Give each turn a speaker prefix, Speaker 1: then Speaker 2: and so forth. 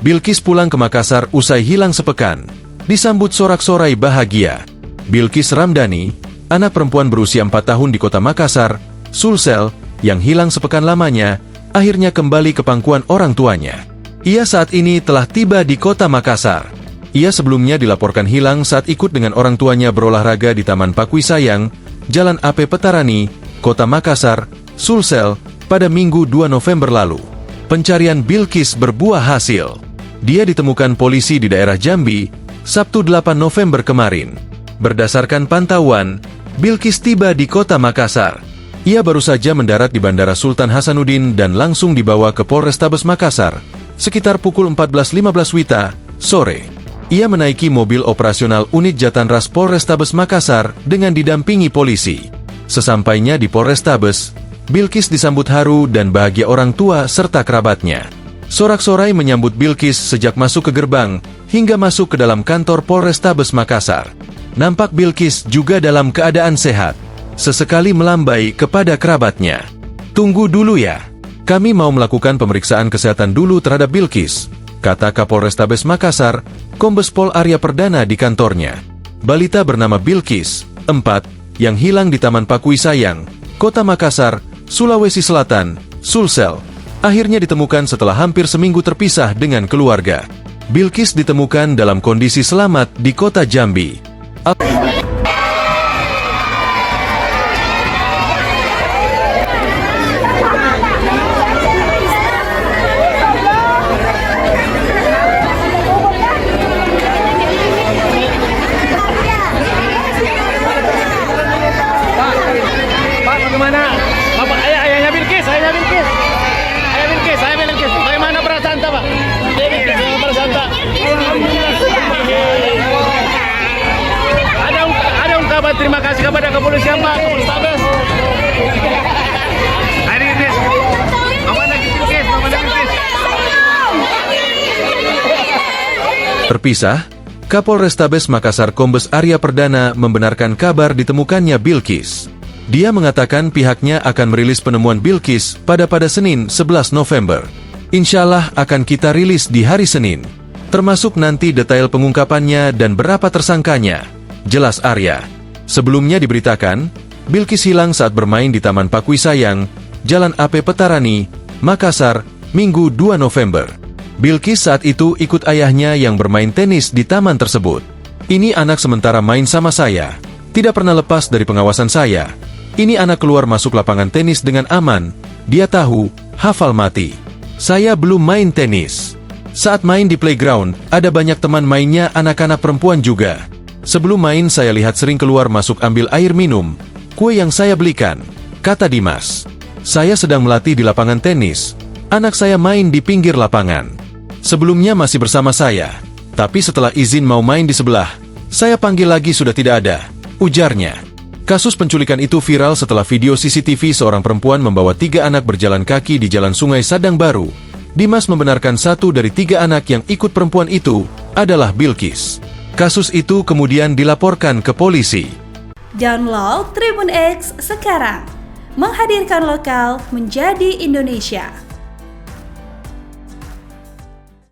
Speaker 1: Bilqis pulang ke Makassar usai hilang sepekan. Disambut sorak-sorai bahagia. Bilqis Ramdhani, anak perempuan berusia 4 tahun di kota Makassar, Sulsel, yang hilang sepekan lamanya, akhirnya kembali ke pangkuan orang tuanya. Ia saat ini telah tiba di kota Makassar. Ia sebelumnya dilaporkan hilang saat ikut dengan orang tuanya berolahraga di Taman Pakwisayang, Jalan AP Petarani, Kota Makassar, Sulsel, pada Minggu 2 November lalu. Pencarian Bilqis berbuah hasil. Dia ditemukan polisi di daerah Jambi, Sabtu 8 November kemarin. Berdasarkan pantauan, Bilqis tiba di kota Makassar. Ia baru saja mendarat di Bandara Sultan Hasanuddin dan langsung dibawa ke Polrestabes Makassar, sekitar pukul 14.15 WITA, sore. Ia menaiki mobil operasional unit Jatanras Polrestabes Makassar dengan didampingi polisi. Sesampainya di Polrestabes, Bilqis disambut haru dan bahagia orang tua serta kerabatnya. Sorak-sorai menyambut Bilqis sejak masuk ke gerbang, hingga masuk ke dalam kantor Polrestabes Makassar. Nampak Bilqis juga dalam keadaan sehat. Sesekali melambai kepada kerabatnya. "Tunggu dulu ya. Kami mau melakukan pemeriksaan kesehatan dulu terhadap Bilqis," kata Kapolrestabes Makassar, Kombes Pol Arya Perdana di kantornya. Balita bernama Bilqis, 4, yang hilang di Taman Pakwisayang, Kota Makassar, Sulawesi Selatan, Sulsel, akhirnya ditemukan setelah hampir seminggu terpisah dengan keluarga. Bilqis ditemukan dalam kondisi selamat di kota Jambi.
Speaker 2: Bagaimana perasaan Pak? Perasaan Pak? Ada ungkapan terima kasih kepada kepolisian Pak, Polrestabes. Hari ini,
Speaker 1: Terpisah, Kapolrestabes Makassar Kombes Arya Perdana membenarkan kabar ditemukannya Bilqis. Dia mengatakan pihaknya akan merilis penemuan Bilqis pada Senin 11 November. Insyaallah akan kita rilis di hari Senin. Termasuk nanti detail pengungkapannya dan berapa tersangkanya, jelas Arya. Sebelumnya diberitakan, Bilqis hilang saat bermain di Taman Pakwisayang, Jalan AP Petarani, Makassar, Minggu 2 November. Bilqis saat itu ikut ayahnya yang bermain tenis di taman tersebut. "Ini anak sementara main sama saya. Tidak pernah lepas dari pengawasan saya. Ini anak keluar masuk lapangan tenis dengan aman. Dia tahu, hafal mati. Saya belum main tenis. Saat main di playground, ada banyak teman mainnya anak-anak perempuan juga. Sebelum main saya lihat sering keluar masuk ambil air minum, kue yang saya belikan," kata Dimas. "Saya sedang melatih di lapangan tenis. Anak saya main di pinggir lapangan. Sebelumnya masih bersama saya. Tapi setelah izin mau main di sebelah, saya panggil lagi sudah tidak ada," ujarnya. Kasus penculikan itu viral setelah video CCTV seorang perempuan membawa 3 anak berjalan kaki di Jalan Sungai Sadang Baru. Dimas membenarkan 1 dari 3 anak yang ikut perempuan itu adalah Bilqis. Kasus itu kemudian dilaporkan ke polisi.
Speaker 3: Download Tribun X sekarang, menghadirkan lokal menjadi Indonesia.